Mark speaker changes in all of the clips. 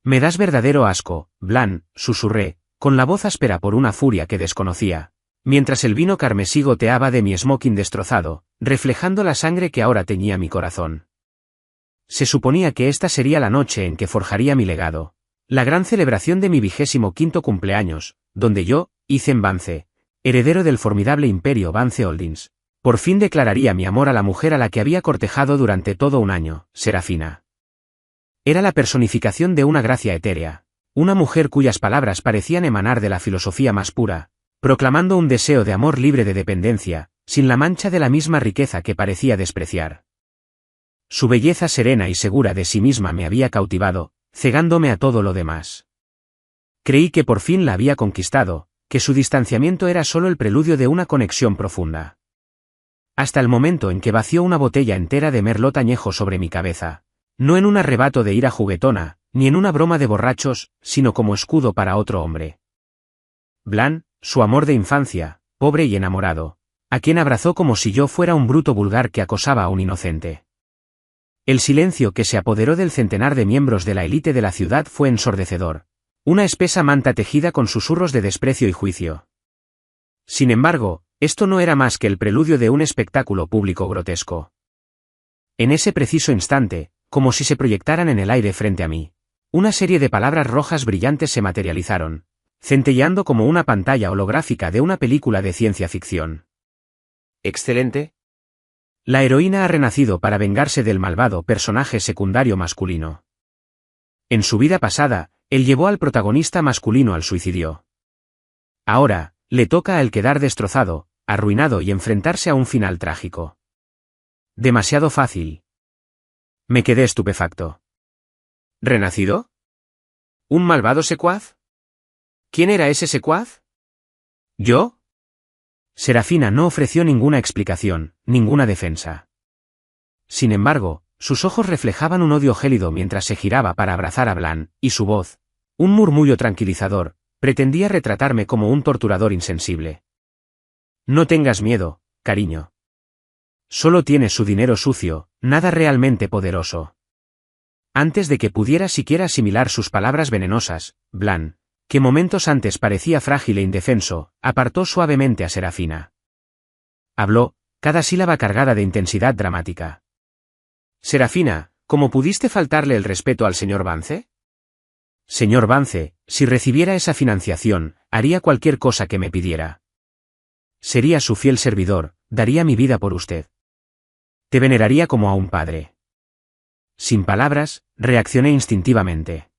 Speaker 1: Me das verdadero asco, Blan, susurré, con la voz áspera por una furia que desconocía, mientras el vino carmesí goteaba de mi smoking destrozado, reflejando la sangre que ahora teñía mi corazón. Se suponía que esta sería la noche en que forjaría mi legado, la gran celebración de mi 25º cumpleaños, donde yo, Ethan Vance, heredero del formidable imperio Vance Holdings, por fin declararía mi amor a la mujer a la que había cortejado durante todo un año, Serafina. Era la personificación de una gracia etérea, una mujer cuyas palabras parecían emanar de la filosofía más pura, proclamando un deseo de amor libre de dependencia, sin la mancha de la misma riqueza que parecía despreciar. Su belleza serena y segura de sí misma me había cautivado, cegándome a todo lo demás. Creí que por fin la había conquistado, que su distanciamiento era solo el preludio de una conexión profunda. Hasta el momento en que vació una botella entera de merlot añejo sobre mi cabeza, no en un arrebato de ira juguetona, ni en una broma de borrachos, sino como escudo para otro hombre. Blan, su amor de infancia, pobre y enamorado, a quien abrazó como si yo fuera un bruto vulgar que acosaba a un inocente. El silencio que se apoderó del centenar de miembros de la élite de la ciudad fue ensordecedor, una espesa manta tejida con susurros de desprecio y juicio. Sin embargo, esto no era más que el preludio de un espectáculo público grotesco. En ese preciso instante, como si se proyectaran en el aire frente a mí, una serie de palabras rojas brillantes se materializaron, centelleando como una pantalla holográfica de una película de ciencia ficción.
Speaker 2: Excelente.
Speaker 1: La heroína ha renacido para vengarse del malvado personaje secundario masculino. En su vida pasada, él llevó al protagonista masculino al suicidio. Ahora, le toca a él quedar destrozado, arruinado y enfrentarse a un final trágico. Demasiado fácil. Me quedé estupefacto.
Speaker 2: ¿Renacido? ¿Un malvado secuaz? ¿Quién era ese secuaz?
Speaker 1: ¿Yo? Serafina no ofreció ninguna explicación, ninguna defensa. Sin embargo, sus ojos reflejaban un odio gélido mientras se giraba para abrazar a Blan, y su voz, un murmullo tranquilizador, pretendía retratarme como un torturador insensible. No tengas miedo, cariño. Solo tienes su dinero sucio, nada realmente poderoso. Antes de que pudiera siquiera asimilar sus palabras venenosas, Blan, que momentos antes parecía frágil e indefenso, apartó suavemente a Serafina. Habló, cada sílaba cargada de intensidad dramática.
Speaker 2: Serafina, ¿cómo pudiste faltarle el respeto al señor Vance?
Speaker 1: Señor Vance, si recibiera esa financiación, haría cualquier cosa que me pidiera. Sería su fiel servidor, daría mi vida por usted. Te veneraría como a un padre. Sin palabras, reaccioné instintivamente.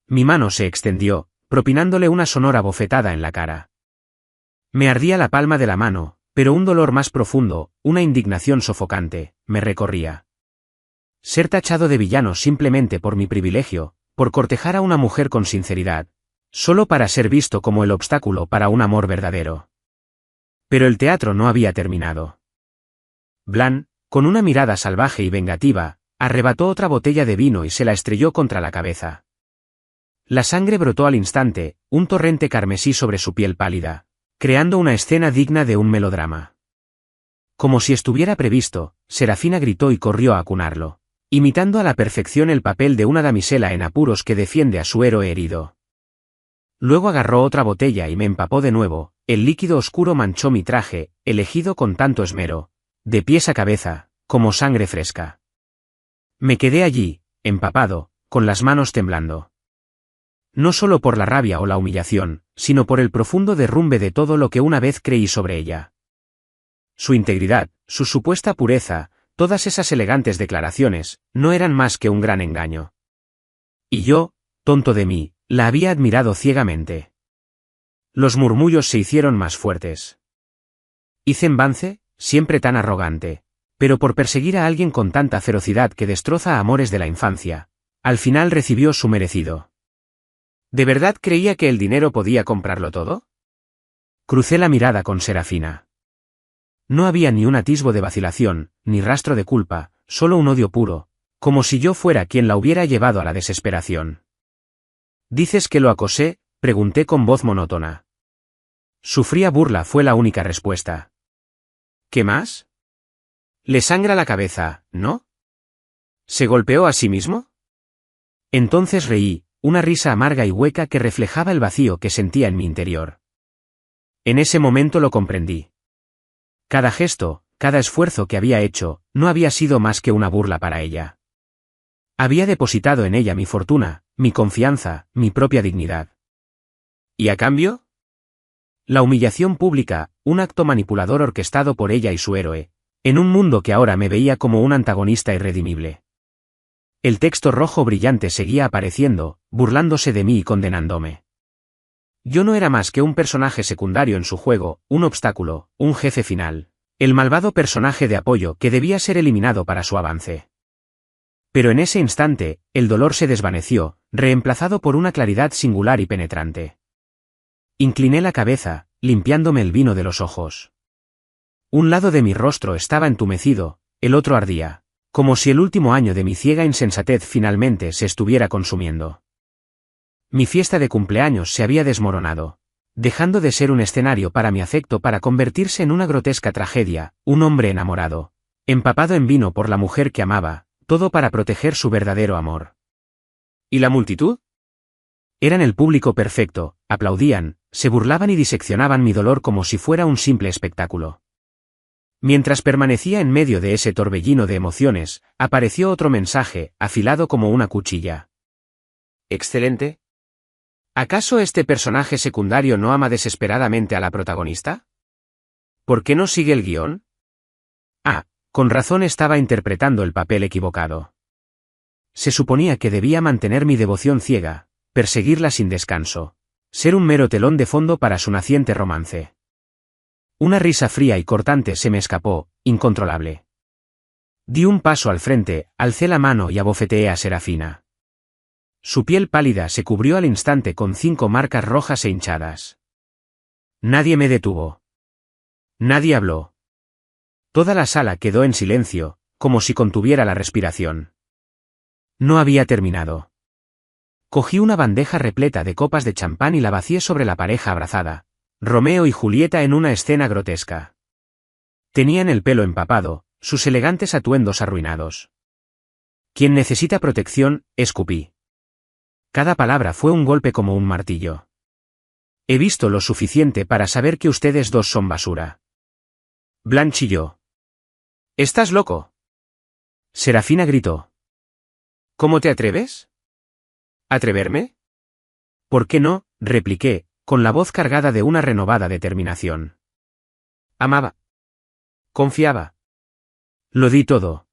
Speaker 1: Mi mano se extendió, propinándole una sonora bofetada en la cara. Me ardía la palma de la mano, pero un dolor más profundo, una indignación sofocante, me recorría. Ser tachado de villano simplemente por mi privilegio, por cortejar a una mujer con sinceridad, solo para ser visto como el obstáculo para un amor verdadero. Pero el teatro no había terminado. Blan, con una mirada salvaje y vengativa, arrebató otra botella de vino y se la estrelló contra la cabeza. La sangre brotó al instante, un torrente carmesí sobre su piel pálida, creando una escena digna de un melodrama. Como si estuviera previsto, Serafina gritó y corrió a acunarlo, imitando a la perfección el papel de una damisela en apuros que defiende a su héroe herido. Luego agarró otra botella y me empapó de nuevo, el líquido oscuro manchó mi traje, elegido con tanto esmero, de pies a cabeza, como sangre fresca. Me quedé allí, empapado, con las manos temblando. No solo por la rabia o la humillación, sino por el profundo derrumbe de todo lo que una vez creí sobre ella. Su integridad, su supuesta pureza, todas esas elegantes declaraciones, no eran más que un gran engaño. Y yo, tonto de mí, la había admirado ciegamente. Los murmullos se hicieron más fuertes. Ethan Vance, siempre tan arrogante, pero por perseguir a alguien con tanta ferocidad que destroza amores de la infancia, al final recibió su merecido.
Speaker 2: ¿De verdad creía que el dinero podía comprarlo todo?
Speaker 1: Crucé la mirada con Serafina. No había ni un atisbo de vacilación, ni rastro de culpa, solo un odio puro, como si yo fuera quien la hubiera llevado a la desesperación. ¿Dices que lo acosé?, pregunté con voz monótona. Su fría burla fue la única respuesta.
Speaker 2: ¿Qué más? Le sangra la cabeza, ¿no? ¿Se golpeó a sí mismo?
Speaker 1: Entonces reí, una risa amarga y hueca que reflejaba el vacío que sentía en mi interior. En ese momento lo comprendí. Cada gesto, cada esfuerzo que había hecho, no había sido más que una burla para ella. Había depositado en ella mi fortuna, mi confianza, mi propia dignidad. ¿Y a cambio? La humillación pública, un acto manipulador orquestado por ella y su héroe, en un mundo que ahora me veía como un antagonista irredimible. El texto rojo brillante seguía apareciendo, burlándose de mí y condenándome. Yo no era más que un personaje secundario en su juego, un obstáculo, un jefe final, el malvado personaje de apoyo que debía ser eliminado para su avance. Pero en ese instante, el dolor se desvaneció, reemplazado por una claridad singular y penetrante. Incliné la cabeza, limpiándome el vino de los ojos. Un lado de mi rostro estaba entumecido, el otro ardía, como si el último año de mi ciega insensatez finalmente se estuviera consumiendo. Mi fiesta de cumpleaños se había desmoronado, dejando de ser un escenario para mi afecto para convertirse en una grotesca tragedia, un hombre enamorado, empapado en vino por la mujer que amaba, todo para proteger su verdadero amor. ¿Y la multitud? Eran el público perfecto, aplaudían, se burlaban y diseccionaban mi dolor como si fuera un simple espectáculo. Mientras permanecía en medio de ese torbellino de emociones, apareció otro mensaje, afilado como una cuchilla. Excelente. ¿Acaso este personaje secundario no ama desesperadamente a la protagonista? ¿Por qué no sigue el guión? Ah, con razón estaba interpretando el papel equivocado. Se suponía que debía mantener mi devoción ciega, perseguirla sin descanso, ser un mero telón de fondo para su naciente romance. Una risa fría y cortante se me escapó, incontrolable. Di un paso al frente, alcé la mano y abofeteé a Serafina. Su piel pálida se cubrió al instante con 5 marcas rojas e hinchadas. Nadie me detuvo. Nadie habló. Toda la sala quedó en silencio, como si contuviera la respiración. No había terminado. Cogí una bandeja repleta de copas de champán y la vacié sobre la pareja abrazada, Romeo y Julieta en una escena grotesca. Tenían el pelo empapado, sus elegantes atuendos arruinados. Quien necesita protección, escupí. Cada palabra fue un golpe como un martillo. He visto lo suficiente para saber que ustedes dos son basura. Blanche chilló. ¿Estás loco? Serafina gritó. ¿Cómo te atreves? ¿Atreverme? ¿Por qué no?, repliqué, con la voz cargada de una renovada determinación. Amaba. Confiaba. Lo di todo.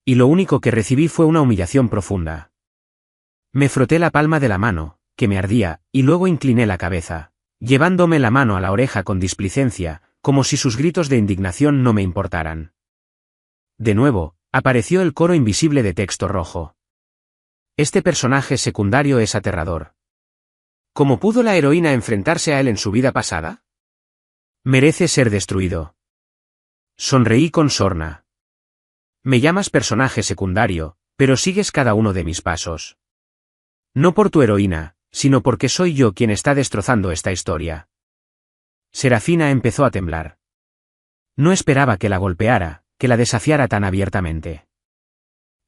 Speaker 1: Y lo único que recibí fue una humillación profunda. Me froté la palma de la mano, que me ardía, y luego incliné la cabeza, llevándome la mano a la oreja con displicencia, como si sus gritos de indignación no me importaran. De nuevo, apareció el coro invisible de texto rojo. Este personaje secundario es aterrador. ¿Cómo pudo la heroína enfrentarse a él en su vida pasada? Merece ser destruido. Sonreí con sorna. Me llamas personaje secundario, pero sigues cada uno de mis pasos. No por tu heroína, sino porque soy yo quien está destrozando esta historia. Serafina empezó a temblar. No esperaba que la golpeara, que la desafiara tan abiertamente.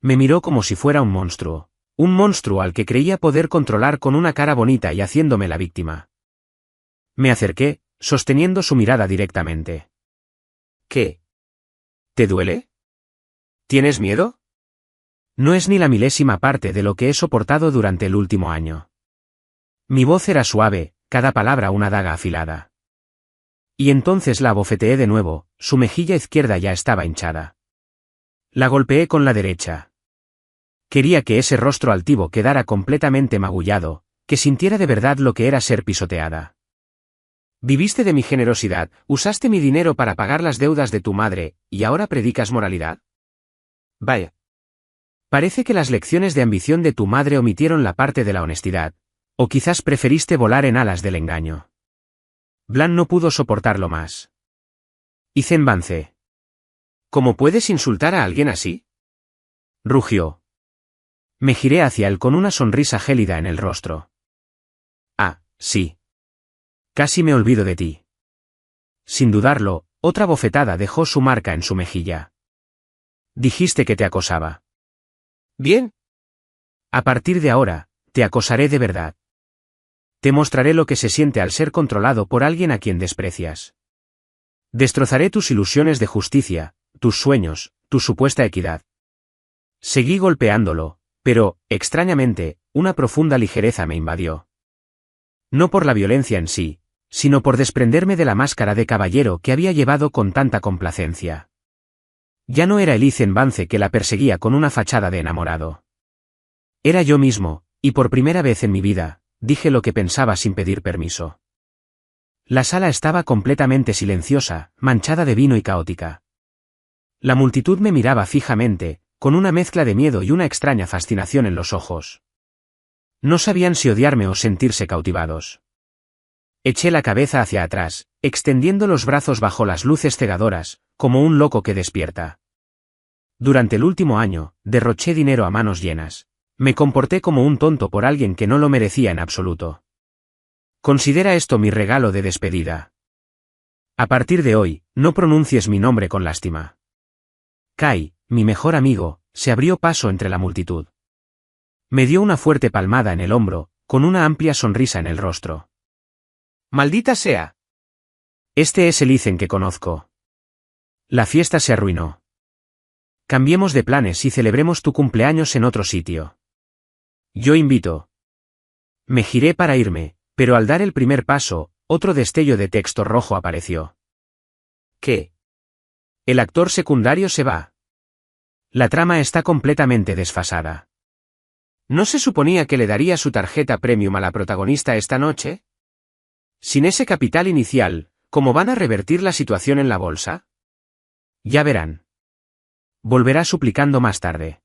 Speaker 1: Me miró como si fuera un monstruo al que creía poder controlar con una cara bonita y haciéndome la víctima. Me acerqué, sosteniendo su mirada directamente. ¿Qué? ¿Te duele? ¿Tienes miedo? No es ni la milésima parte de lo que he soportado durante el último año. Mi voz era suave, cada palabra una daga afilada. Y entonces la abofeteé de nuevo, su mejilla izquierda ya estaba hinchada. La golpeé con la derecha. Quería que ese rostro altivo quedara completamente magullado, que sintiera de verdad lo que era ser pisoteada. Viviste de mi generosidad, usaste mi dinero para pagar las deudas de tu madre, ¿y ahora predicas moralidad? Vaya. Parece que las lecciones de ambición de tu madre omitieron la parte de la honestidad, o quizás preferiste volar en alas del engaño. Blan no pudo soportarlo más. Hice avance. ¿Cómo puedes insultar a alguien así? Rugió. Me giré hacia él con una sonrisa gélida en el rostro. Ah, sí. Casi me olvido de ti. Sin dudarlo, otra bofetada dejó su marca en su mejilla. Dijiste que te acosaba. Bien. A partir de ahora, te acosaré de verdad. Te mostraré lo que se siente al ser controlado por alguien a quien desprecias. Destrozaré tus ilusiones de justicia, tus sueños, tu supuesta equidad. Seguí golpeándolo, pero, extrañamente, una profunda ligereza me invadió. No por la violencia en sí, sino por desprenderme de la máscara de caballero que había llevado con tanta complacencia. Ya no era el Ethan Vance que la perseguía con una fachada de enamorado. Era yo mismo, y por primera vez en mi vida, dije lo que pensaba sin pedir permiso. La sala estaba completamente silenciosa, manchada de vino y caótica. La multitud me miraba fijamente, con una mezcla de miedo y una extraña fascinación en los ojos. No sabían si odiarme o sentirse cautivados. Eché la cabeza hacia atrás, extendiendo los brazos bajo las luces cegadoras, como un loco que despierta. Durante el último año, derroché dinero a manos llenas. Me comporté como un tonto por alguien que no lo merecía en absoluto. Considera esto mi regalo de despedida. A partir de hoy, no pronuncies mi nombre con lástima. Kai, mi mejor amigo, se abrió paso entre la multitud. Me dio una fuerte palmada en el hombro, con una amplia sonrisa en el rostro.
Speaker 2: ¡Maldita sea!
Speaker 1: Este es el Ethan que conozco. La fiesta se arruinó. Cambiemos de planes y celebremos tu cumpleaños en otro sitio. Yo invito. Me giré para irme, pero al dar el primer paso, otro destello de texto rojo apareció. ¿Qué? El actor secundario se va. La trama está completamente desfasada.
Speaker 2: ¿No se suponía que le daría su tarjeta premium a la protagonista esta noche? Sin ese capital inicial, ¿cómo van a revertir la situación en la bolsa?
Speaker 1: Ya verán. Volverá suplicando más tarde.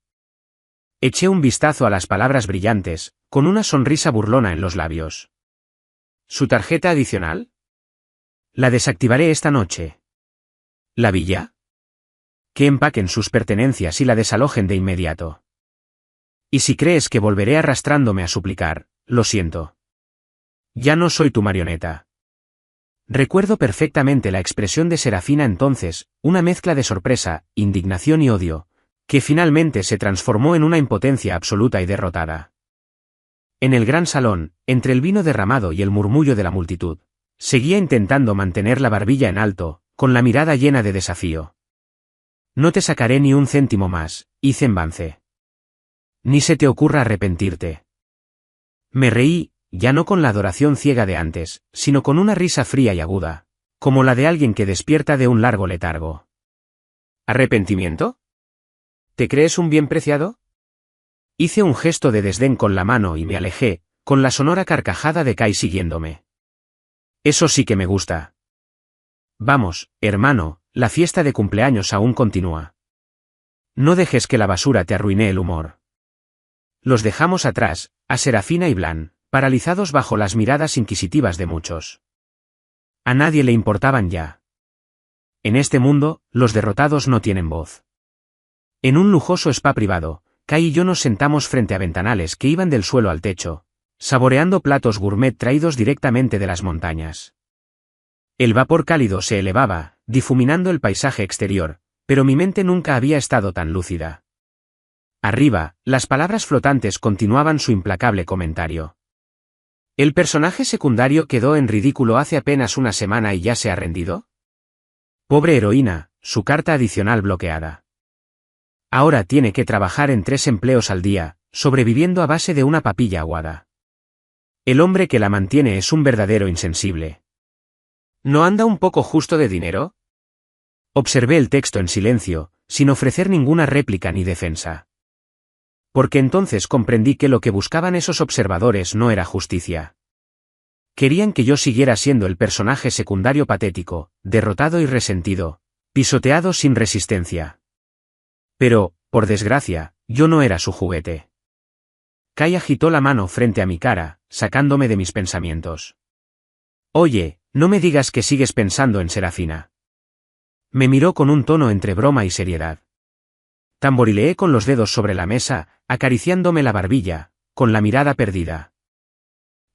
Speaker 1: Eché un vistazo a las palabras brillantes, con una sonrisa burlona en los labios.
Speaker 2: ¿Su tarjeta adicional?
Speaker 1: La desactivaré esta noche. ¿La villa? Que empaquen sus pertenencias y la desalojen de inmediato. Y si crees que volveré arrastrándome a suplicar, lo siento. Ya no soy tu marioneta. Recuerdo perfectamente la expresión de Serafina entonces, una mezcla de sorpresa, indignación y odio, que finalmente se transformó en una impotencia absoluta y derrotada. En el gran salón, entre el vino derramado y el murmullo de la multitud, seguía intentando mantener la barbilla en alto, con la mirada llena de desafío. No te sacaré ni un céntimo más, Ethan Vance. Ni se te ocurra arrepentirte. Me reí, ya no con la adoración ciega de antes, sino con una risa fría y aguda, como la de alguien que despierta de un largo letargo.
Speaker 2: ¿Arrepentimiento? ¿Te crees un bien preciado?
Speaker 1: Hice un gesto de desdén con la mano y me alejé, con la sonora carcajada de Kai siguiéndome. Eso sí que me gusta. Vamos, hermano, la fiesta de cumpleaños aún continúa. No dejes que la basura te arruine el humor. Los dejamos atrás, a Serafina y Blan, paralizados bajo las miradas inquisitivas de muchos. A nadie le importaban ya. En este mundo, los derrotados no tienen voz. En un lujoso spa privado, Kai y yo nos sentamos frente a ventanales que iban del suelo al techo, saboreando platos gourmet traídos directamente de las montañas. El vapor cálido se elevaba, difuminando el paisaje exterior, pero mi mente nunca había estado tan lúcida. Arriba, las palabras flotantes continuaban su implacable comentario.
Speaker 2: ¿El personaje secundario quedó en ridículo hace apenas una semana y ya se ha rendido?
Speaker 1: Pobre heroína, su carta adicional bloqueada. Ahora tiene que trabajar en 3 empleos al día, sobreviviendo a base de una papilla aguada. El hombre que la mantiene es un verdadero insensible.
Speaker 2: ¿No anda un poco justo de dinero?
Speaker 1: Observé el texto en silencio, sin ofrecer ninguna réplica ni defensa. Porque entonces comprendí que lo que buscaban esos observadores no era justicia. Querían que yo siguiera siendo el personaje secundario patético, derrotado y resentido, pisoteado sin resistencia. Pero, por desgracia, yo no era su juguete. Kai agitó la mano frente a mi cara, sacándome de mis pensamientos. Oye, no me digas que sigues pensando en Serafina. Me miró con un tono entre broma y seriedad. Tamborileé con los dedos sobre la mesa, acariciándome la barbilla, con la mirada perdida.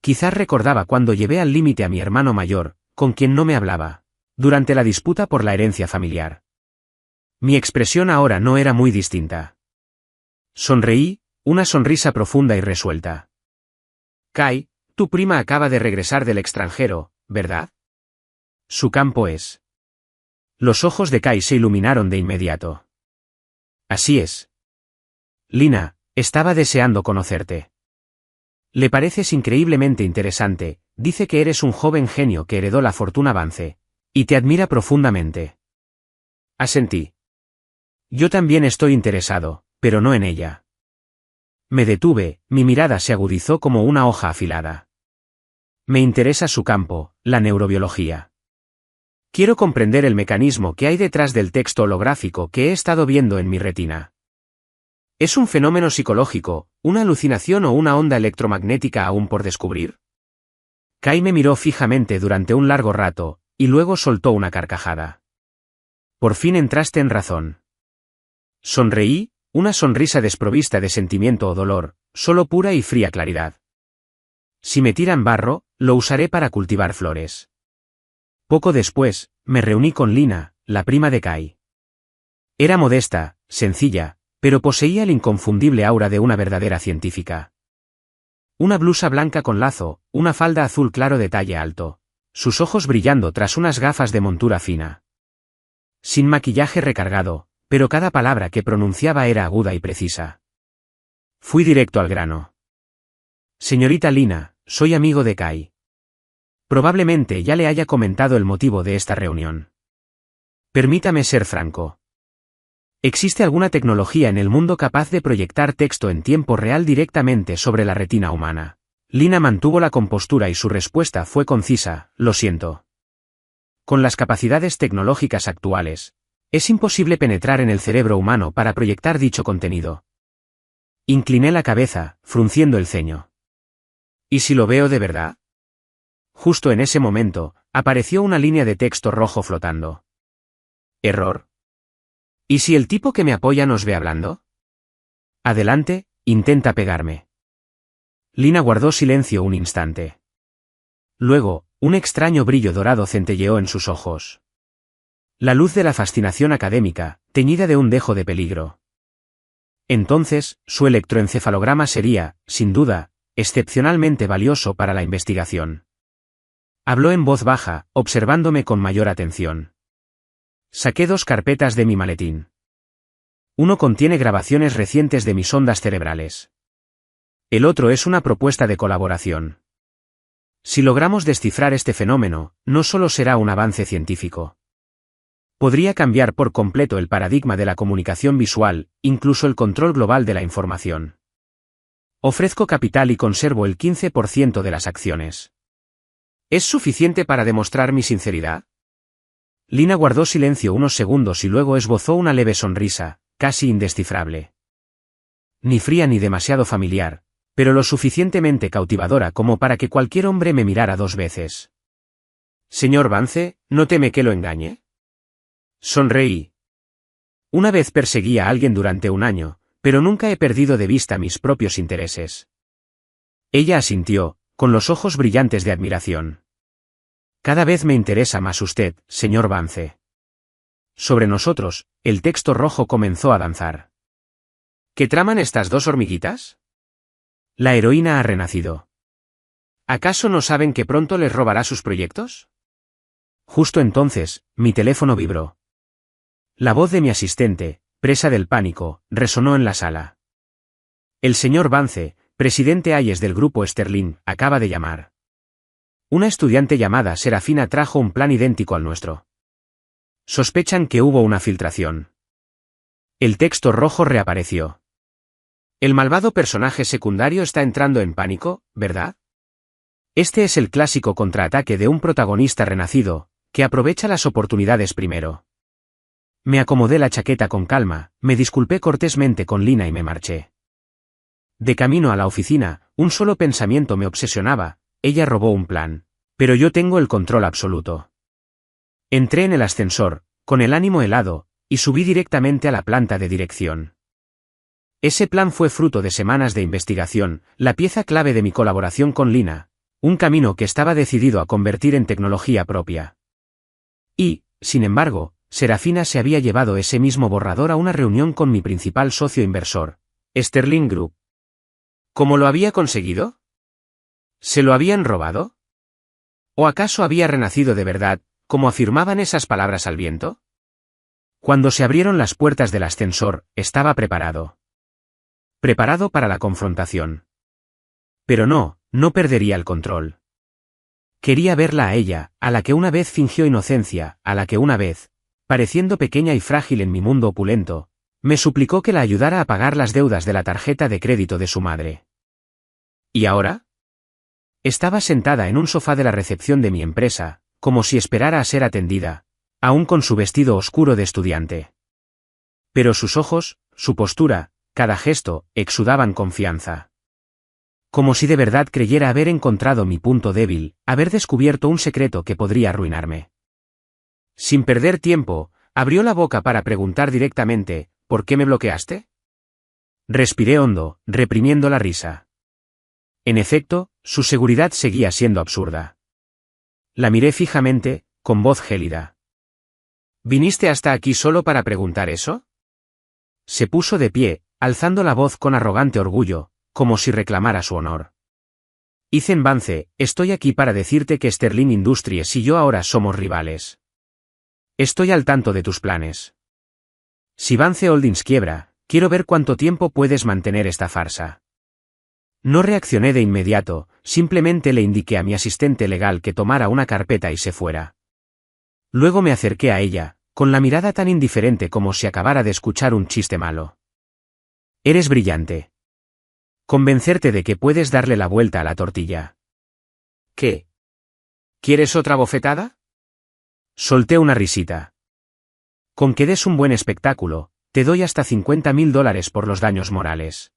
Speaker 1: Quizás recordaba cuando llevé al límite a mi hermano mayor, con quien no me hablaba, durante la disputa por la herencia familiar. Mi expresión ahora no era muy distinta. Sonreí, una sonrisa profunda y resuelta.
Speaker 2: Kai, tu prima acaba de regresar del extranjero, ¿verdad?
Speaker 1: Su campo es. Los ojos de Kai se iluminaron de inmediato. Así es. Lina, estaba deseando conocerte. Le pareces increíblemente interesante, dice que eres un joven genio que heredó la fortuna Vance, y te admira profundamente.
Speaker 2: Asentí.
Speaker 1: Yo también estoy interesado, pero no en ella. Me detuve, mi mirada se agudizó como una hoja afilada. Me interesa su campo, la neurobiología. Quiero comprender el mecanismo que hay detrás del texto holográfico que he estado viendo en mi retina. ¿Es un fenómeno psicológico, una alucinación o una onda electromagnética aún por descubrir? Kai me miró fijamente durante un largo rato, y luego soltó una carcajada. Por fin entraste en razón. Sonreí, una sonrisa desprovista de sentimiento o dolor, solo pura y fría claridad. Si me tiran barro, lo usaré para cultivar flores. Poco después, me reuní con Lina, la prima de Kai. Era modesta, sencilla, pero poseía el inconfundible aura de una verdadera científica. Una blusa blanca con lazo, una falda azul claro de talle alto, sus ojos brillando tras unas gafas de montura fina. Sin maquillaje recargado, pero cada palabra que pronunciaba era aguda y precisa. Fui directo al grano. Señorita Lina, soy amigo de Kai. Probablemente ya le haya comentado el motivo de esta reunión. Permítame ser franco. ¿Existe alguna tecnología en el mundo capaz de proyectar texto en tiempo real directamente sobre la retina humana? Lina mantuvo la compostura y su respuesta fue concisa, lo siento. Con las capacidades tecnológicas actuales, es imposible penetrar en el cerebro humano para proyectar dicho contenido. Incliné la cabeza, frunciendo el ceño. ¿Y si lo veo de verdad? Justo en ese momento, apareció una línea de texto rojo flotando. Error. ¿Y si el tipo que me apoya nos ve hablando? Adelante, intenta pegarme. Lina guardó silencio un instante. Luego, un extraño brillo dorado centelleó en sus ojos. La luz de la fascinación académica, teñida de un dejo de peligro. Entonces, su electroencefalograma sería, sin duda, excepcionalmente valioso para la investigación. Habló en voz baja, observándome con mayor atención. Saqué 2 carpetas de mi maletín. Uno contiene grabaciones recientes de mis ondas cerebrales. El otro es una propuesta de colaboración. Si logramos descifrar este fenómeno, no solo será un avance científico. Podría cambiar por completo el paradigma de la comunicación visual, incluso el control global de la información. Ofrezco capital y conservo el 15% de las acciones. ¿Es suficiente para demostrar mi sinceridad? Lina guardó silencio unos segundos y luego esbozó una leve sonrisa, casi indescifrable. Ni fría ni demasiado familiar, pero lo suficientemente cautivadora como para que cualquier hombre me mirara 2 veces. Señor Vance, ¿no teme que lo engañe? Sonreí. Una vez perseguí a alguien durante 1 año, pero nunca he perdido de vista mis propios intereses. Ella asintió, con los ojos brillantes de admiración. Cada vez me interesa más usted, señor Vance. Sobre nosotros, el texto rojo comenzó a danzar. ¿Qué traman estas 2 hormiguitas? La heroína ha renacido. ¿Acaso no saben que pronto les robará sus proyectos? Justo entonces, mi teléfono vibró. La voz de mi asistente, presa del pánico, resonó en la sala. El señor Vance, presidente Hayes del grupo Sterling, acaba de llamar. Una estudiante llamada Serafina trajo un plan idéntico al nuestro. Sospechan que hubo una filtración. El texto rojo reapareció. El malvado personaje secundario está entrando en pánico, ¿verdad? Este es el clásico contraataque de un protagonista renacido, que aprovecha las oportunidades primero. Me acomodé la chaqueta con calma, me disculpé cortésmente con Lina y me marché. De camino a la oficina, un solo pensamiento me obsesionaba: ella robó un plan, pero yo tengo el control absoluto. Entré en el ascensor, con el ánimo helado, y subí directamente a la planta de dirección. Ese plan fue fruto de semanas de investigación, la pieza clave de mi colaboración con Lina, un camino que estaba decidido a convertir en tecnología propia. Y, sin embargo, Serafina se había llevado ese mismo borrador a una reunión con mi principal socio inversor, Sterling Group.
Speaker 2: ¿Cómo lo había conseguido? ¿Se lo habían robado? ¿O acaso había renacido de verdad, como afirmaban esas palabras al viento?
Speaker 1: Cuando se abrieron las puertas del ascensor, estaba preparado. Preparado para la confrontación. Pero no perdería el control. Quería verla a ella, a la que una vez fingió inocencia, a la que una vez, pareciendo pequeña y frágil en mi mundo opulento, me suplicó que la ayudara a pagar las deudas de la tarjeta de crédito de su madre. ¿Y ahora? Estaba sentada en un sofá de la recepción de mi empresa, como si esperara a ser atendida, aún con su vestido oscuro de estudiante. Pero sus ojos, su postura, cada gesto, exudaban confianza. Como si de verdad creyera haber encontrado mi punto débil, haber descubierto un secreto que podría arruinarme. Sin perder tiempo, abrió la boca para preguntar directamente, ¿por qué me bloqueaste? Respiré hondo, reprimiendo la risa. En efecto, su seguridad seguía siendo absurda. La miré fijamente, con voz gélida. ¿Viniste hasta aquí solo para preguntar eso? Se puso de pie, alzando la voz con arrogante orgullo, como si reclamara su honor. Ethan Vance, estoy aquí para decirte que Sterling Industries y yo ahora somos rivales. Estoy al tanto de tus planes. Si Vance Holdings quiebra, quiero ver cuánto tiempo puedes mantener esta farsa. No reaccioné de inmediato, simplemente le indiqué a mi asistente legal que tomara una carpeta y se fuera. Luego me acerqué a ella, con la mirada tan indiferente como si acabara de escuchar un chiste malo. Eres brillante. Convencerte de que puedes darle la vuelta a la tortilla. ¿Qué? ¿Quieres otra bofetada? Solté una risita. Con que des un buen espectáculo, te doy hasta $50.000 por los daños morales.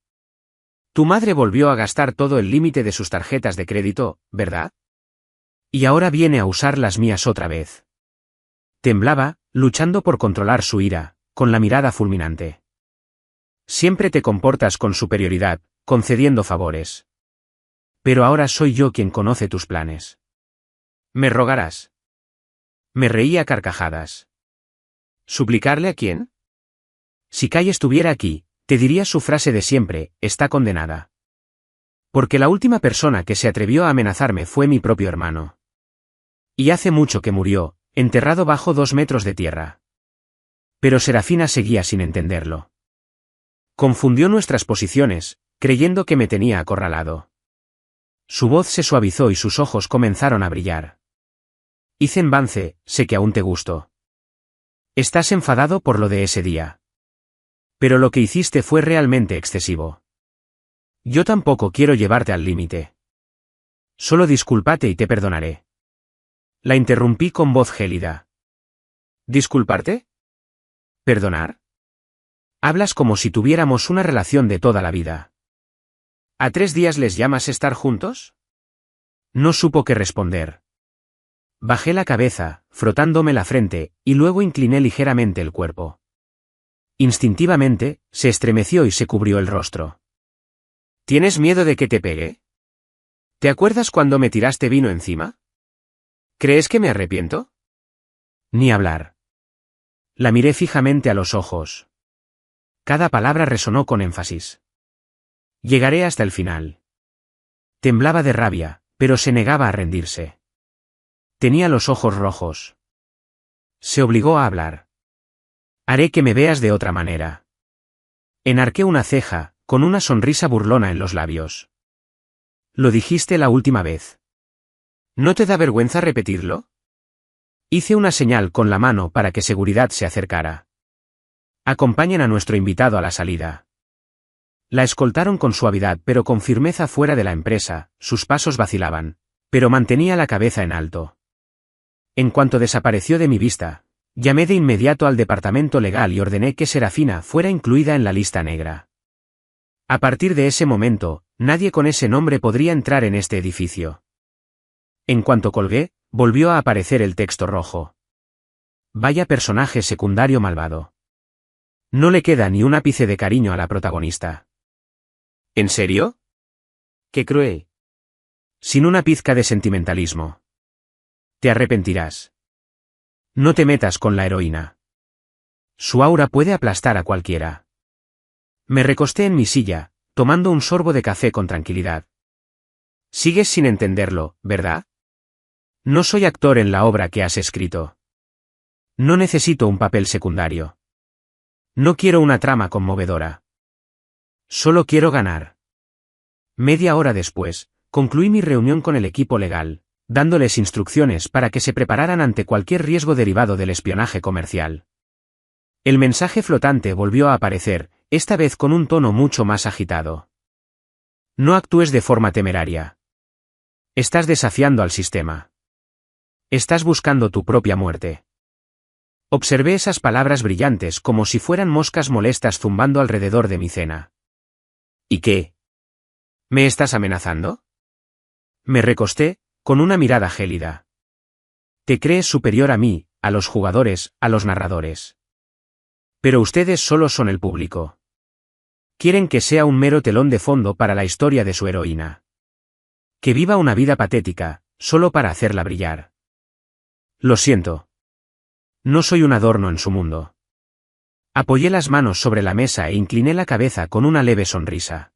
Speaker 1: Tu madre volvió a gastar todo el límite de sus tarjetas de crédito, ¿verdad? Y ahora viene a usar las mías otra vez. Temblaba, luchando por controlar su ira, con la mirada fulminante. Siempre te comportas con superioridad, concediendo favores. Pero ahora soy yo quien conoce tus planes. ¿Me rogarás? Me reí a carcajadas. ¿Suplicarle a quién? Si Kay estuviera aquí, te diría su frase de siempre, está condenada. Porque la última persona que se atrevió a amenazarme fue mi propio hermano. Y hace mucho que murió, enterrado bajo 2 metros de tierra. Pero Serafina seguía sin entenderlo. Confundió nuestras posiciones, creyendo que me tenía acorralado. Su voz se suavizó y sus ojos comenzaron a brillar. Ethan Vance, sé que aún te gusto. Estás enfadado por lo de ese día. Pero lo que hiciste fue realmente excesivo. Yo tampoco quiero llevarte al límite. Solo discúlpate y te perdonaré. La interrumpí con voz gélida. ¿Disculparte? ¿Perdonar? Hablas como si tuviéramos una relación de toda la vida. ¿A 3 días les llamas estar juntos? No supo qué responder. Bajé la cabeza, frotándome la frente, y luego incliné ligeramente el cuerpo. Instintivamente, se estremeció y se cubrió el rostro. ¿Tienes miedo de que te pegue? ¿Te acuerdas cuando me tiraste vino encima? ¿Crees que me arrepiento? Ni hablar. La miré fijamente a los ojos. Cada palabra resonó con énfasis. Llegaré hasta el final. Temblaba de rabia, pero se negaba a rendirse. Tenía los ojos rojos. Se obligó a hablar. Haré que me veas de otra manera. Enarqué una ceja, con una sonrisa burlona en los labios. Lo dijiste la última vez. ¿No te da vergüenza repetirlo? Hice una señal con la mano para que seguridad se acercara. Acompañen a nuestro invitado a la salida. La escoltaron con suavidad pero con firmeza fuera de la empresa, sus pasos vacilaban, pero mantenía la cabeza en alto. En cuanto desapareció de mi vista, llamé de inmediato al departamento legal y ordené que Serafina fuera incluida en la lista negra. A partir de ese momento, nadie con ese nombre podría entrar en este edificio. En cuanto colgué, volvió a aparecer el texto rojo. Vaya personaje secundario malvado. No le queda ni un ápice de cariño a la protagonista. ¿En serio? ¡Qué cruel! Sin una pizca de sentimentalismo. Te arrepentirás. No te metas con la heroína. Su aura puede aplastar a cualquiera. Me recosté en mi silla, tomando un sorbo de café con tranquilidad. Sigues sin entenderlo, ¿verdad? No soy actor en la obra que has escrito. No necesito un papel secundario. No quiero una trama conmovedora. Solo quiero ganar. Media hora después, concluí mi reunión con el equipo legal, dándoles instrucciones para que se prepararan ante cualquier riesgo derivado del espionaje comercial. El mensaje flotante volvió a aparecer, esta vez con un tono mucho más agitado. No actúes de forma temeraria. Estás desafiando al sistema. Estás buscando tu propia muerte. Observé esas palabras brillantes como si fueran moscas molestas zumbando alrededor de mi cena. ¿Y qué? ¿Me estás amenazando? Me recosté, con una mirada gélida. Te crees superior a mí, a los jugadores, a los narradores. Pero ustedes solo son el público. Quieren que sea un mero telón de fondo para la historia de su heroína. Que viva una vida patética, solo para hacerla brillar. Lo siento. No soy un adorno en su mundo. Apoyé las manos sobre la mesa e incliné la cabeza con una leve sonrisa.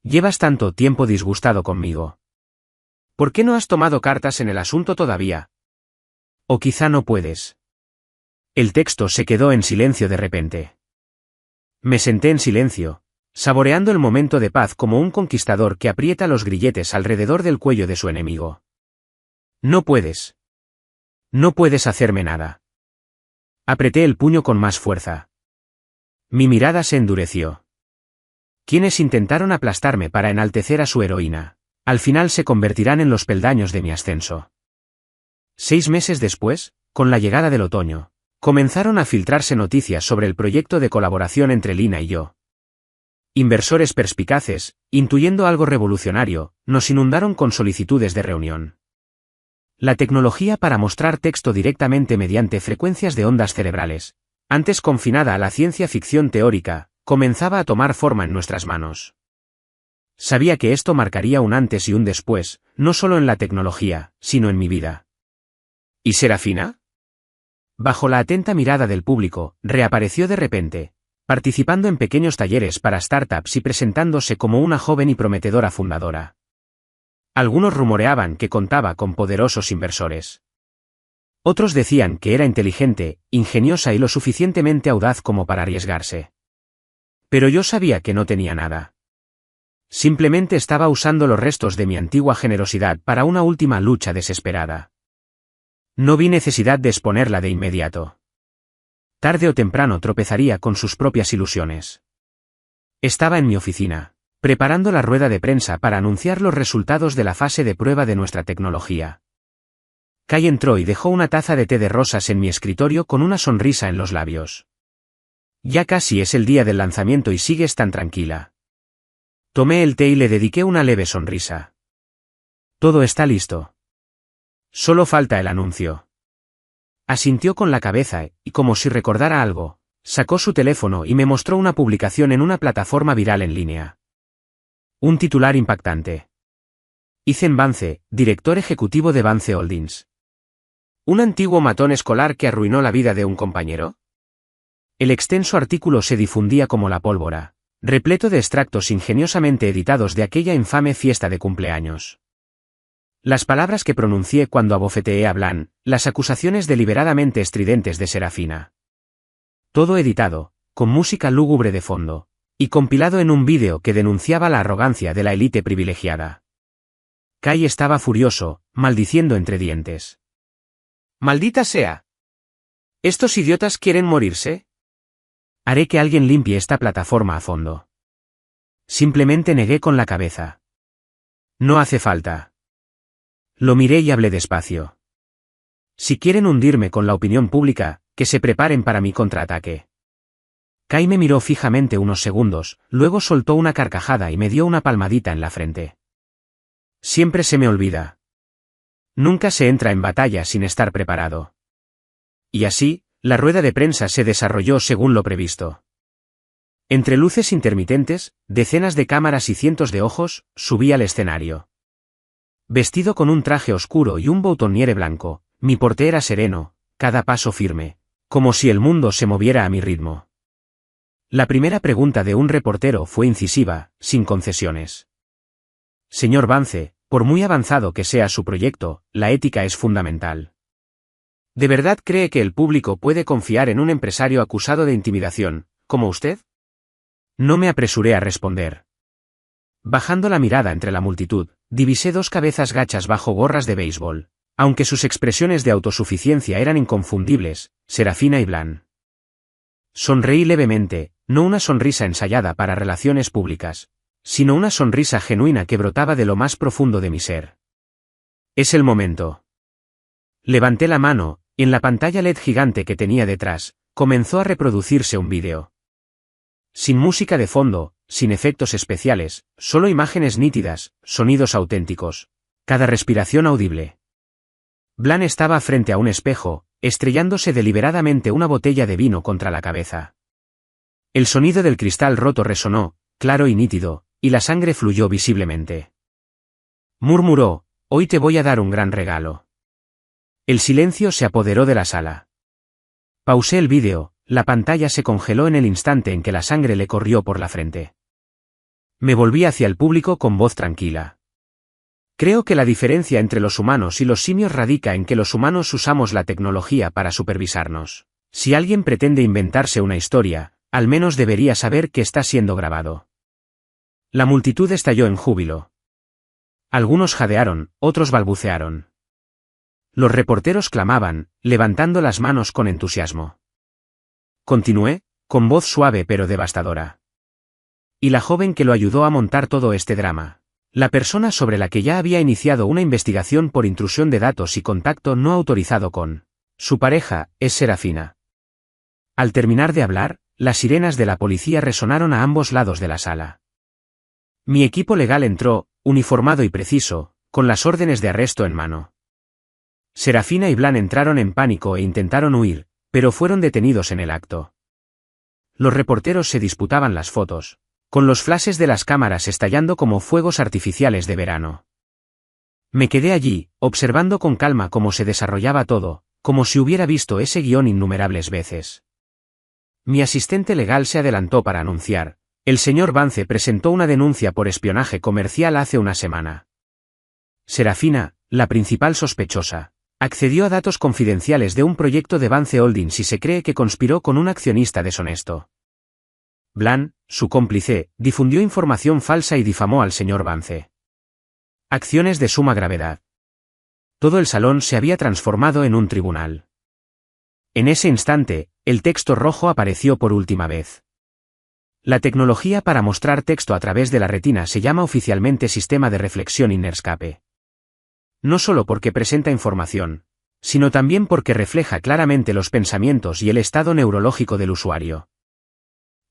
Speaker 1: Llevas tanto tiempo disgustado conmigo. ¿Por qué no has tomado cartas en el asunto todavía? O quizá no puedes. El texto se quedó en silencio de repente. Me senté en silencio, saboreando el momento de paz como un conquistador que aprieta los grilletes alrededor del cuello de su enemigo. No puedes. No puedes hacerme nada. Apreté el puño con más fuerza. Mi mirada se endureció. Quienes intentaron aplastarme para enaltecer a su heroína, al final se convertirán en los peldaños de mi ascenso. 6 meses después, con la llegada del otoño, comenzaron a filtrarse noticias sobre el proyecto de colaboración entre Lina y yo. Inversores perspicaces, intuyendo algo revolucionario, nos inundaron con solicitudes de reunión. La tecnología para mostrar texto directamente mediante frecuencias de ondas cerebrales, antes confinada a la ciencia ficción teórica, comenzaba a tomar forma en nuestras manos. Sabía que esto marcaría un antes y un después, no solo en la tecnología, sino en mi vida. ¿Y Serafina? Bajo la atenta mirada del público, reapareció de repente, participando en pequeños talleres para startups y presentándose como una joven y prometedora fundadora. Algunos rumoreaban que contaba con poderosos inversores. Otros decían que era inteligente, ingeniosa y lo suficientemente audaz como para arriesgarse. Pero yo sabía que no tenía nada. Simplemente estaba usando los restos de mi antigua generosidad para una última lucha desesperada. No vi necesidad de exponerla de inmediato. Tarde o temprano tropezaría con sus propias ilusiones. Estaba en mi oficina, preparando la rueda de prensa para anunciar los resultados de la fase de prueba de nuestra tecnología. Kai entró y dejó una taza de té de rosas en mi escritorio con una sonrisa en los labios. Ya casi es el día del lanzamiento y sigues tan tranquila. Tomé el té y le dediqué una leve sonrisa. Todo está listo. Solo falta el anuncio. Asintió con la cabeza y, como si recordara algo, sacó su teléfono y me mostró una publicación en una plataforma viral en línea. Un titular impactante. Ethan Vance, director ejecutivo de Vance Holdings. ¿Un antiguo matón escolar que arruinó la vida de un compañero? El extenso artículo se difundía como la pólvora, repleto de extractos ingeniosamente editados de aquella infame fiesta de cumpleaños. Las palabras que pronuncié cuando abofeteé a Blan, las acusaciones deliberadamente estridentes de Serafina. Todo editado, con música lúgubre de fondo, y compilado en un vídeo que denunciaba la arrogancia de la élite privilegiada. Kai estaba furioso, maldiciendo entre dientes. ¡Maldita sea! ¿Estos idiotas quieren morirse? Haré que alguien limpie esta plataforma a fondo. Simplemente negué con la cabeza. No hace falta. Lo miré y hablé despacio. Si quieren hundirme con la opinión pública, que se preparen para mi contraataque. Kai me miró fijamente unos segundos, luego soltó una carcajada y me dio una palmadita en la frente. Siempre se me olvida. Nunca se entra en batalla sin estar preparado. Y así, la rueda de prensa se desarrolló según lo previsto. Entre luces intermitentes, decenas de cámaras y cientos de ojos, subí al escenario. Vestido con un traje oscuro y un boutonniere blanco, mi porte era sereno, cada paso firme, como si el mundo se moviera a mi ritmo. La primera pregunta de un reportero fue incisiva, sin concesiones. Señor Vance, por muy avanzado que sea su proyecto, la ética es fundamental. ¿De verdad cree que el público puede confiar en un empresario acusado de intimidación, como usted? No me apresuré a responder. Bajando la mirada entre la multitud, divisé dos cabezas gachas bajo gorras de béisbol. Aunque sus expresiones de autosuficiencia eran inconfundibles, Serafina y Blan. Sonreí levemente, no una sonrisa ensayada para relaciones públicas, sino una sonrisa genuina que brotaba de lo más profundo de mi ser. Es el momento. Levanté la mano, y en la pantalla LED gigante que tenía detrás, comenzó a reproducirse un vídeo. Sin música de fondo, sin efectos especiales, solo imágenes nítidas, sonidos auténticos. Cada respiración audible. Blan estaba frente a un espejo, estrellándose deliberadamente una botella de vino contra la cabeza. El sonido del cristal roto resonó, claro y nítido, y la sangre fluyó visiblemente. Murmuró, hoy te voy a dar un gran regalo. El silencio se apoderó de la sala. Pausé el vídeo, la pantalla se congeló en el instante en que la sangre le corrió por la frente. Me volví hacia el público con voz tranquila. Creo que la diferencia entre los humanos y los simios radica en que los humanos usamos la tecnología para supervisarnos. Si alguien pretende inventarse una historia, al menos debería saber que está siendo grabado. La multitud estalló en júbilo. Algunos jadearon, otros balbucearon. Los reporteros clamaban, levantando las manos con entusiasmo. Continué, con voz suave pero devastadora. Y la joven que lo ayudó a montar todo este drama. La persona sobre la que ya había iniciado una investigación por intrusión de datos y contacto no autorizado con su pareja, es Serafina. Al terminar de hablar, las sirenas de la policía resonaron a ambos lados de la sala. Mi equipo legal entró, uniformado y preciso, con las órdenes de arresto en mano. Serafina y Blan entraron en pánico e intentaron huir, pero fueron detenidos en el acto. Los reporteros se disputaban las fotos, con los flashes de las cámaras estallando como fuegos artificiales de verano. Me quedé allí, observando con calma cómo se desarrollaba todo, como si hubiera visto ese guión innumerables veces. Mi asistente legal se adelantó para anunciar, el señor Vance presentó una denuncia por espionaje comercial hace una semana. Serafina, la principal sospechosa, accedió a datos confidenciales de un proyecto de Vance Holdings y se cree que conspiró con un accionista deshonesto. Blan, su cómplice, difundió información falsa y difamó al señor Vance. Acciones de suma gravedad. Todo el salón se había transformado en un tribunal. En ese instante, el texto rojo apareció por última vez. La tecnología para mostrar texto a través de la retina se llama oficialmente Sistema de Reflexión Interscape. No solo porque presenta información, sino también porque refleja claramente los pensamientos y el estado neurológico del usuario.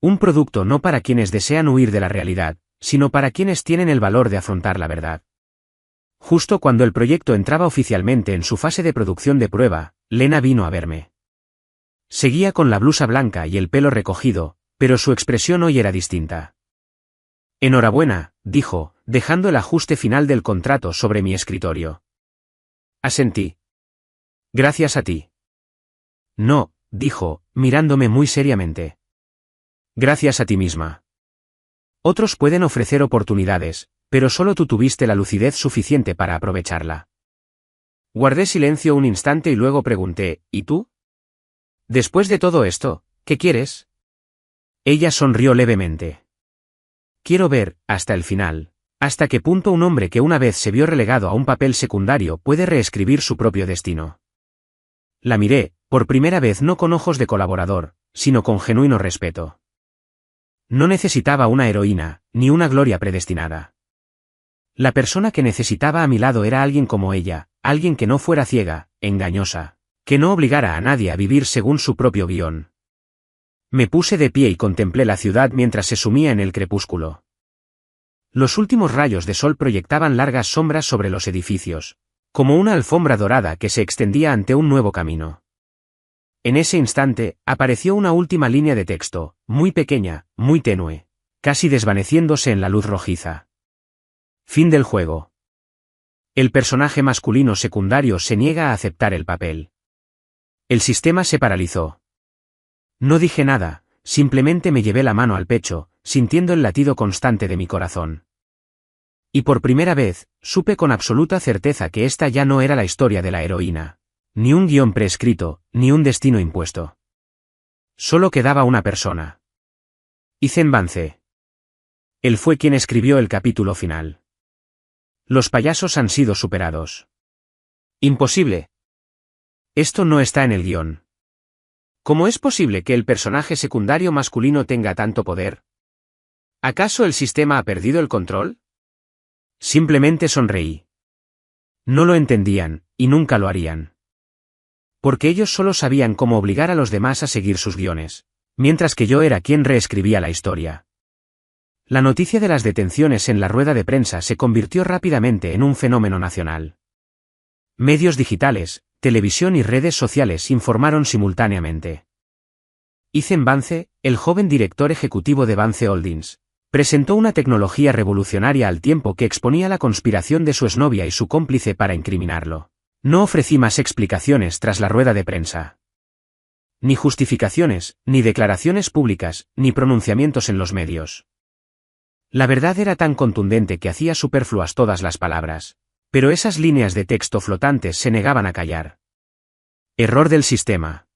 Speaker 1: Un producto no para quienes desean huir de la realidad, sino para quienes tienen el valor de afrontar la verdad. Justo cuando el proyecto entraba oficialmente en su fase de producción de prueba, Lena vino a verme. Seguía con la blusa blanca y el pelo recogido, pero su expresión hoy era distinta. Enhorabuena, dijo, dejando el ajuste final del contrato sobre mi escritorio. Asentí. Gracias a ti. No, dijo, mirándome muy seriamente. Gracias a ti misma. Otros pueden ofrecer oportunidades, pero solo tú tuviste la lucidez suficiente para aprovecharla. Guardé silencio un instante y luego pregunté, ¿y tú? Después de todo esto, ¿qué quieres? Ella sonrió levemente. Quiero ver, hasta el final, hasta qué punto un hombre que una vez se vio relegado a un papel secundario puede reescribir su propio destino. La miré, por primera vez no con ojos de colaborador, sino con genuino respeto. No necesitaba una heroína, ni una gloria predestinada. La persona que necesitaba a mi lado era alguien como ella, alguien que no fuera ciega, engañosa, que no obligara a nadie a vivir según su propio guión. Me puse de pie y contemplé la ciudad mientras se sumía en el crepúsculo. Los últimos rayos de sol proyectaban largas sombras sobre los edificios, como una alfombra dorada que se extendía ante un nuevo camino. En ese instante, apareció una última línea de texto, muy pequeña, muy tenue, casi desvaneciéndose en la luz rojiza. Fin del juego. El personaje masculino secundario se niega a aceptar el papel. El sistema se paralizó. No dije nada, Simplemente me llevé la mano al pecho, sintiendo el latido constante de mi corazón. Y por primera vez, supe con absoluta certeza que esta ya no era la historia de la heroína. Ni un guión preescrito, ni un destino impuesto. Solo quedaba una persona. Ethan Vance. Él fue quien escribió el capítulo final. Los payasos han sido superados. Imposible. Esto no está en el guión. ¿Cómo es posible que el personaje secundario masculino tenga tanto poder? ¿Acaso el sistema ha perdido el control? Simplemente sonreí. No lo entendían, y nunca lo harían. Porque ellos solo sabían cómo obligar a los demás a seguir sus guiones, mientras que yo era quien reescribía la historia. La noticia de las detenciones en la rueda de prensa se convirtió rápidamente en un fenómeno nacional. Medios digitales, televisión y redes sociales informaron simultáneamente. Ethan Vance, el joven director ejecutivo de Vance Holdings, presentó una tecnología revolucionaria al tiempo que exponía la conspiración de su exnovia y su cómplice para incriminarlo. No ofrecí más explicaciones tras la rueda de prensa. Ni justificaciones, ni declaraciones públicas, ni pronunciamientos en los medios. La verdad era tan contundente que hacía superfluas todas las palabras. Pero esas líneas de texto flotantes se negaban a callar. Error del sistema.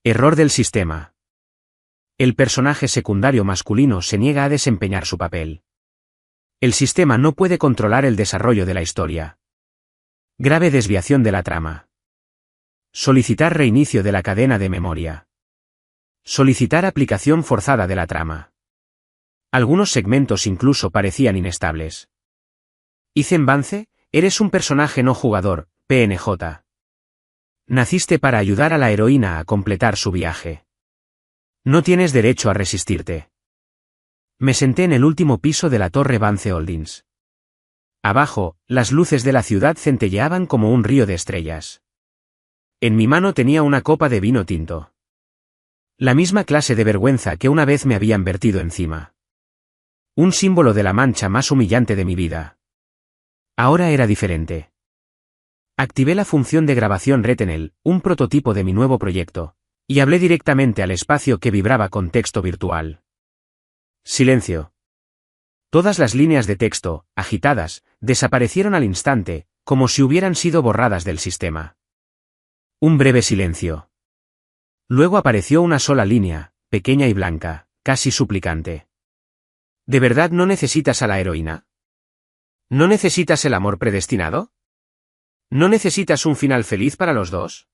Speaker 1: Error del sistema. El personaje secundario masculino se niega a desempeñar su papel. El sistema no puede controlar el desarrollo de la historia. Grave desviación de la trama. Solicitar reinicio de la cadena de memoria. Solicitar aplicación forzada de la trama. Algunos segmentos incluso parecían inestables. Ethan Vance, eres un personaje no jugador, PNJ. Naciste para ayudar a la heroína a completar su viaje. No tienes derecho a resistirte. Me senté en el último piso de la torre Vance Holdings. Abajo, las luces de la ciudad centelleaban como un río de estrellas. En mi mano tenía una copa de vino tinto. La misma clase de vergüenza que una vez me habían vertido encima. Un símbolo de la mancha más humillante de mi vida. Ahora era diferente. Activé la función de grabación Retinel, un prototipo de mi nuevo proyecto, y hablé directamente al espacio que vibraba con texto virtual. Silencio. Todas las líneas de texto, agitadas, desaparecieron al instante, como si hubieran sido borradas del sistema. Un breve silencio. Luego apareció una sola línea, pequeña y blanca, casi suplicante. ¿De verdad no necesitas a la heroína? ¿No necesitas el amor predestinado? ¿No necesitas un final feliz para los dos?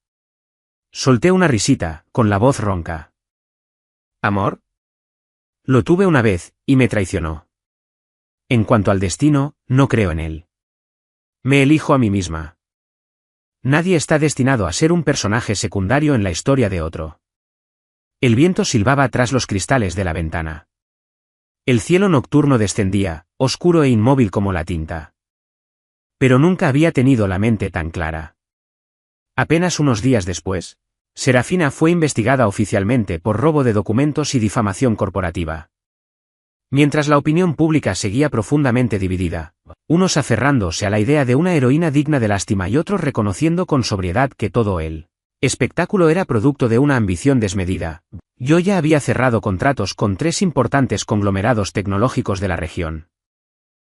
Speaker 1: Solté una risita, con la voz ronca. ¿Amor? Lo tuve una vez, y me traicionó. En cuanto al destino, no creo en él. Me elijo a mí misma. Nadie está destinado a ser un personaje secundario en la historia de otro. El viento silbaba tras los cristales de la ventana. El cielo nocturno descendía, oscuro e inmóvil como la tinta. Pero nunca había tenido la mente tan clara. Apenas unos días después, Serafina fue investigada oficialmente por robo de documentos y difamación corporativa. Mientras la opinión pública seguía profundamente dividida, unos aferrándose a la idea de una heroína digna de lástima y otros reconociendo con sobriedad que todo el espectáculo era producto de una ambición desmedida, yo ya había cerrado contratos con 3 importantes conglomerados tecnológicos de la región.